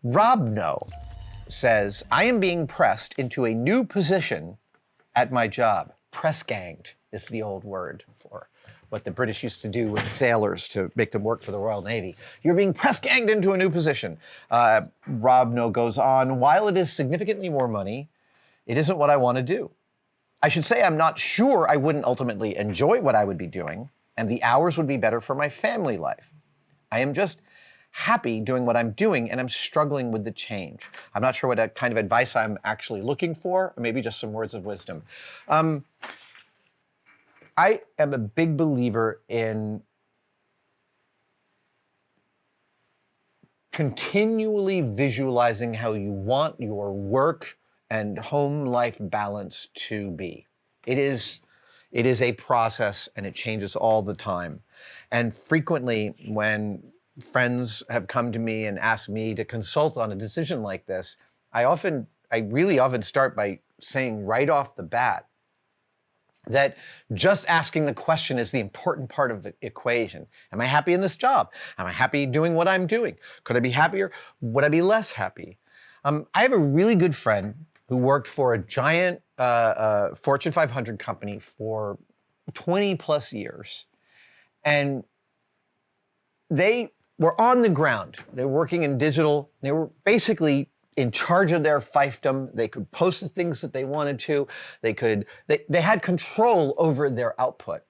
Rob No says, I am being pressed into a new position at my job. Press ganged is the old word for what the British used to do with sailors to make them work for the Royal Navy. You're being press ganged into a new position. Rob No goes on, while it is significantly more money, it isn't what I want to do. I should say I'm not sure I wouldn't ultimately enjoy what I would be doing, and the hours would be better for my family life. I am just happy doing what I'm doing, and I'm struggling with the change. I'm not sure what kind of advice I'm actually looking for, or maybe just some words of wisdom. I am a big believer in continually visualizing how you want your work and home life balance to be. It is a process, and it changes all the time. And frequently when friends have come to me and asked me to consult on a decision like this, I really often start by saying right off the bat that just asking the question is the important part of the equation. Am I happy in this job? Am I happy doing what I'm doing? Could I be happier? Would I be less happy? I have a really good friend who worked for a giant Fortune 500 company for 20 plus years. And they were on the ground. They were working in digital. They were basically in charge of their fiefdom. They could post the things that they wanted to. They had control over their output.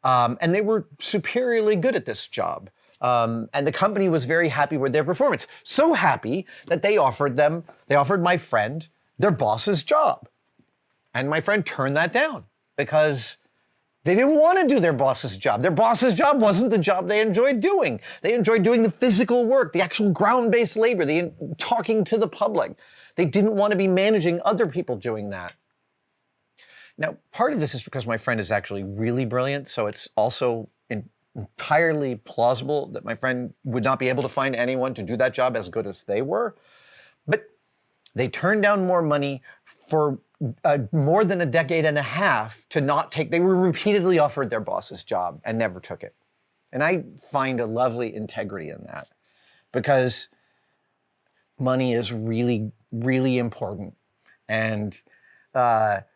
And they were superiorly good at this job. And the company was very happy with their performance. So happy that they offered my friend their boss's job. And my friend turned that down because they didn't want to do their boss's job. Their boss's job wasn't the job they enjoyed doing. They enjoyed doing the physical work, the actual ground-based labor, talking to the public. They didn't want to be managing other people doing that. Now, part of this is because my friend is actually really brilliant, so it's also entirely plausible that my friend would not be able to find anyone to do that job as good as they were. But they turned down more money for more than a decade and a half to not take. They were repeatedly offered their boss's job and never took it. And I find a lovely integrity in that, because money is really, really important. And it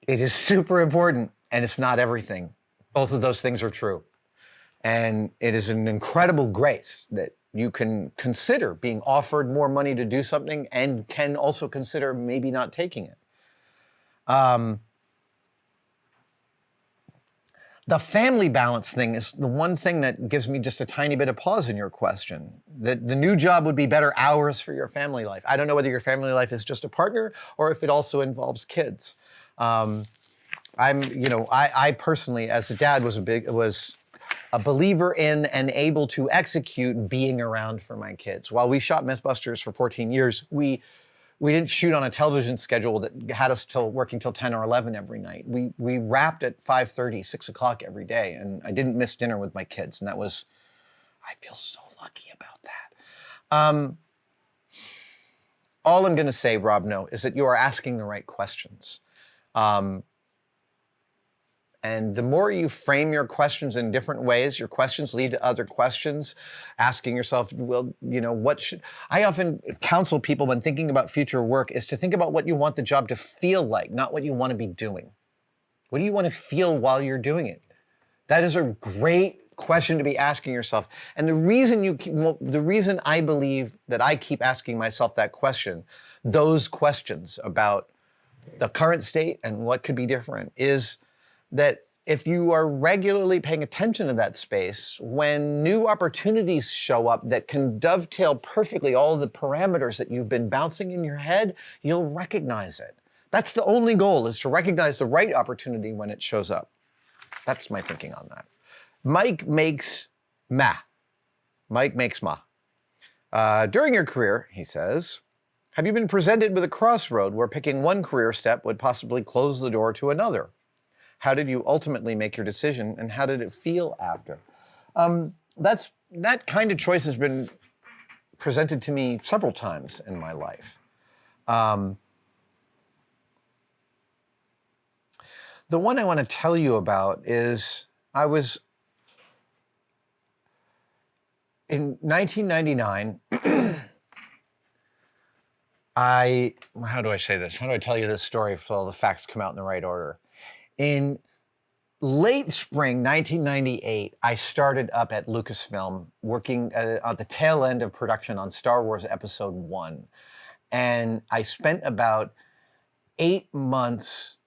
is super important, and it's not everything. Both of those things are true. And it is an incredible grace that you can consider being offered more money to do something, and can also consider maybe not taking it. The family balance thing is the one thing that gives me just a tiny bit of pause in your question. That the new job would be better hours for your family life. I don't know whether your family life is just a partner or if it also involves kids. I personally, as a dad, was a believer in and able to execute being around for my kids. While we shot Mythbusters for 14 years, we didn't shoot on a television schedule that had us working till 10 or 11 every night. We wrapped at 5:30, 6 o'clock every day, and I didn't miss dinner with my kids, and I feel so lucky about that. All I'm gonna say, Rob No, is that you are asking the right questions. And the more you frame your questions in different ways, your questions lead to other questions, asking yourself, well, I often counsel people when thinking about future work is to think about what you want the job to feel like, not what you want to be doing. What do you want to feel while you're doing it? That is a great question to be asking yourself. And the reason I believe that I keep asking myself that question, those questions about the current state and what could be different, is that if you are regularly paying attention to that space, when new opportunities show up that can dovetail perfectly all the parameters that you've been bouncing in your head, you'll recognize it. That's the only goal, is to recognize the right opportunity when it shows up. That's my thinking on that. Mike makes ma. During your career, he says, have you been presented with a crossroad where picking one career step would possibly close the door to another? How did you ultimately make your decision, and how did it feel after? That kind of choice has been presented to me several times in my life. The one I want to tell you about is in 1999, how do I say this? How do I tell you this story so all the facts come out in the right order? In late spring 1998, I started up at Lucasfilm working at the tail end of production on Star Wars Episode 1. And I spent about 8 months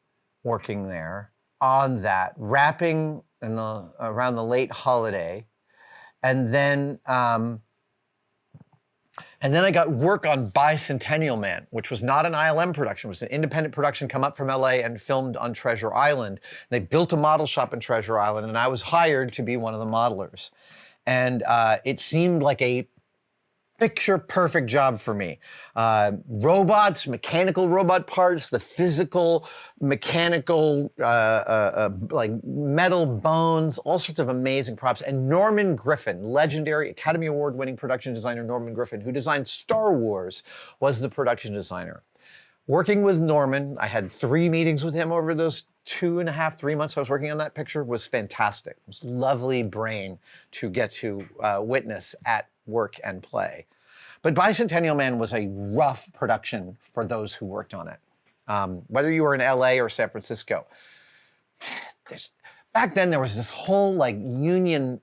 working there on that, wrapping around the late holiday. And then I got work on Bicentennial Man, which was not an ILM production. It was an independent production come up from LA and filmed on Treasure Island. They built a model shop in Treasure Island, and I was hired to be one of the modelers. And it seemed like a picture-perfect job for me. Robots, mechanical robot parts, the physical, mechanical, like metal bones, all sorts of amazing props. And Norman Griffin, legendary Academy Award-winning production designer Norman Griffin, who designed Star Wars, was the production designer. Working with Norman, I had 3 meetings with him over those 2.5, 3 months I was working on that picture. Was fantastic. It was a lovely brain to get to witness at work and play. But Bicentennial Man was a rough production for those who worked on it. Whether you were in LA or San Francisco. Back then there was this whole like union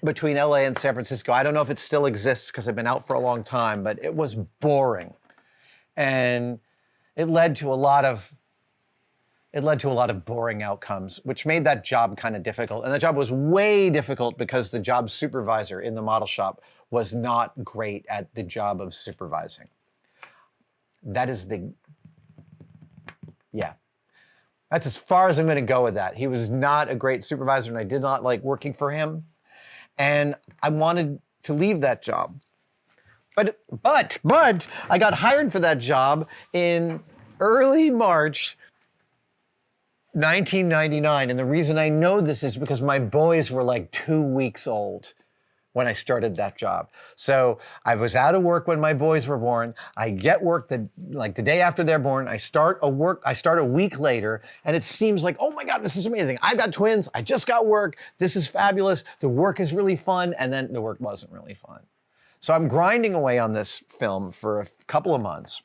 between LA and San Francisco. I don't know if it still exists because I've been out for a long time, but it was boring. And it led to a lot of boring outcomes, which made that job kind of difficult. And the job was way difficult because the job supervisor in the model shop was not great at the job of supervising. That's as far as I'm going to go with that. He was not a great supervisor, and I did not like working for him. And I wanted to leave that job. But I got hired for that job in early March 1999, and the reason I know this is because my boys were like 2 weeks old when I started that job. So I was out of work when my boys were born. I get work the day after they're born. I start a week later, and it seems like, oh my God, this is amazing. I got twins. I just got work. This is fabulous. The work is really fun, and then the work wasn't really fun. So I'm grinding away on this film for a couple of months.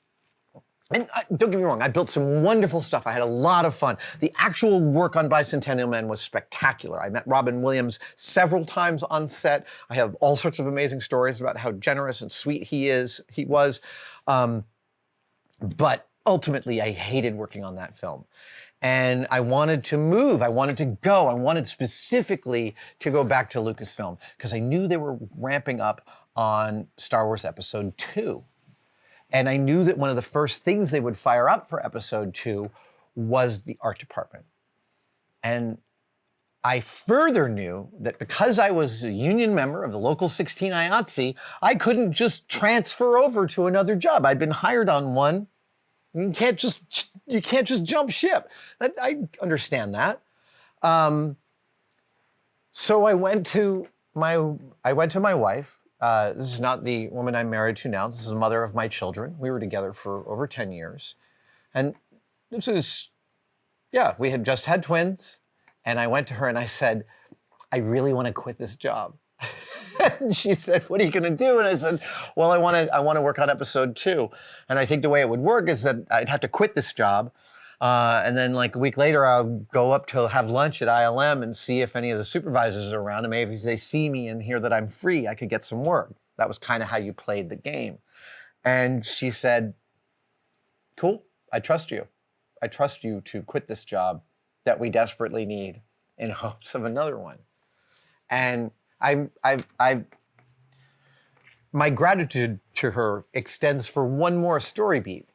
And don't get me wrong, I built some wonderful stuff. I had a lot of fun. The actual work on Bicentennial Man was spectacular. I met Robin Williams several times on set. I have all sorts of amazing stories about how generous and sweet he was. But ultimately, I hated working on that film. And I wanted to move. I wanted to go. I wanted specifically to go back to Lucasfilm because I knew they were ramping up on Star Wars Episode 2. And I knew that one of the first things they would fire up for Episode 2 was the art department. And I further knew that because I was a union member of the local 16 IATSE, I couldn't just transfer over to another job. I'd been hired on one. You can't just jump ship. I understand that. So I went to my wife. This is not the woman I'm married to now. This is the mother of my children. We were together for over 10 years. And we had just had twins. And I went to her and I said, I really want to quit this job. And she said, what are you going to do? And I said, well, I want to work on Episode 2. And I think the way it would work is that I'd have to quit this job. And then like a week later, I'll go up to have lunch at ILM and see if any of the supervisors are around. And maybe if they see me and hear that I'm free, I could get some work. That was kind of how you played the game. And she said, cool, I trust you. I trust you to quit this job that we desperately need in hopes of another one. And my gratitude to her extends for one more story beat.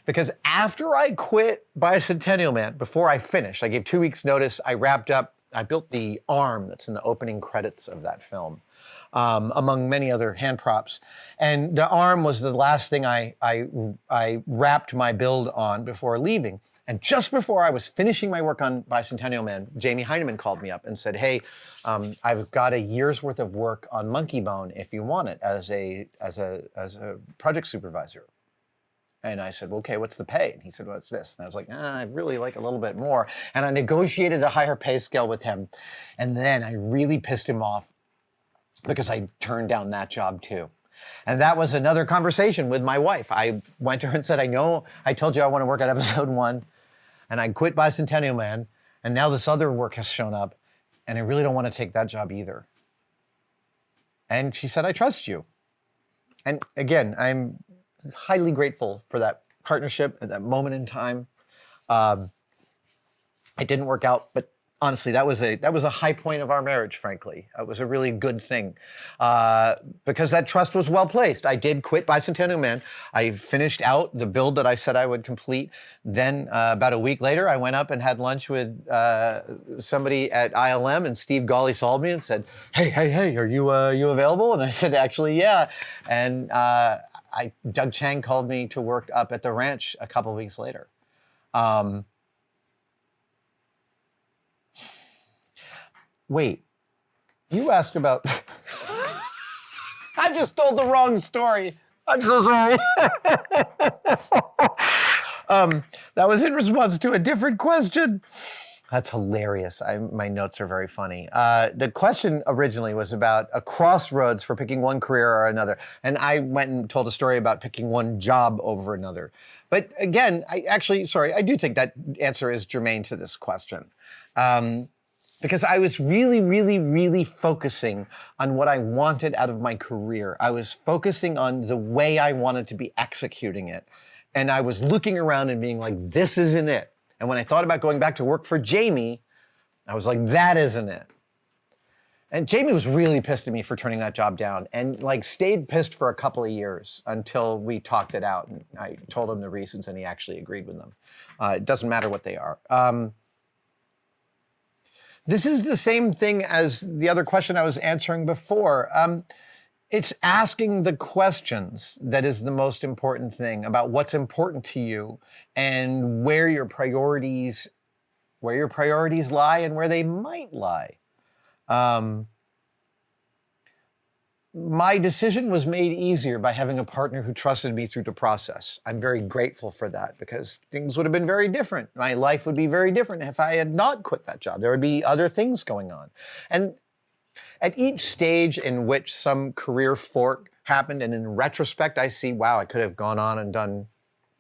Because after I quit Bicentennial Man, before I finished, I gave 2 weeks notice, I wrapped up, I built the arm that's in the opening credits of that film, among many other hand props. And the arm was the last thing I wrapped my build on before leaving. And just before I was finishing my work on Bicentennial Man, Jamie Heineman called me up and said, hey, I've got a year's worth of work on Monkey Bone if you want it as a project supervisor. And I said, well, okay, what's the pay? And he said, well, it's this. And I was like, I'd really like a little bit more. And I negotiated a higher pay scale with him. And then I really pissed him off. because I turned down that job too. And that was another conversation with my wife. I went to her and said, I know I told you I want to work at episode 1, and I quit Bicentennial Man, and now this other work has shown up, and I really don't want to take that job either. And she said, I trust you. And again, I'm highly grateful for that partnership at that moment in time. It didn't work out, but honestly, that was a high point of our marriage, frankly. It was a really good thing because that trust was well placed. I did quit Bicentennial Man. I finished out the build that I said I would complete. Then about a week later, I went up and had lunch with somebody at ILM, and Steve Gawley saw me and said, hey, are you available? And I said, actually, yeah. And Doug Chang called me to work up at the ranch a couple of weeks later. Wait, you asked about... I just told the wrong story. I'm so sorry. That was in response to a different question. That's hilarious. My notes are very funny. The question originally was about a crossroads for picking one career or another. And I went and told a story about picking one job over another. But again, I do think that answer is germane to this question. Because I was really, really, really focusing on what I wanted out of my career. I was focusing on the way I wanted to be executing it. And I was looking around and being like, this isn't it. And when I thought about going back to work for Jamie, I was like, that isn't it. And Jamie was really pissed at me for turning that job down, and like stayed pissed for a couple of years until we talked it out. And I told him the reasons and he actually agreed with them. It doesn't matter what they are. This is the same thing as the other question I was answering before. It's asking the questions that is the most important thing about what's important to you and where your priorities lie and where they might lie. My decision was made easier by having a partner who trusted me through the process. I'm very grateful for that because things would have been very different. My life would be very different if I had not quit that job. There would be other things going on. And at each stage in which some career fork happened, and in retrospect, I see, wow, I could have gone on and done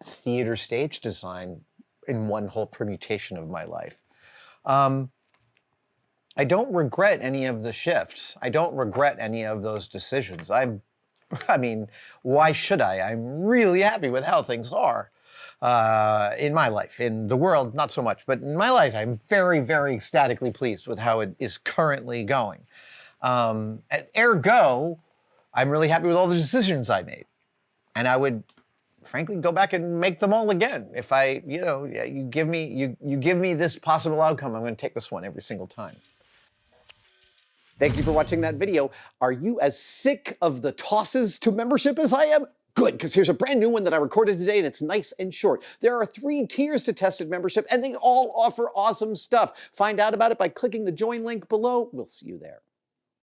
theater stage design in one whole permutation of my life. I don't regret any of the shifts. I don't regret any of those decisions. I mean, why should I? I'm really happy with how things are in my life. In the world, not so much, but in my life, I'm very, very ecstatically pleased with how it is currently going. Ergo, I'm really happy with all the decisions I made. And I would, frankly, go back and make them all again. If you give me this possible outcome, I'm going to take this one every single time. Thank you for watching that video. Are you as sick of the tosses to membership as I am? Good, because here's a brand new one that I recorded today, and it's nice and short. There are 3 tiers to Tested membership, and they all offer awesome stuff. Find out about it by clicking the join link below. We'll see you there.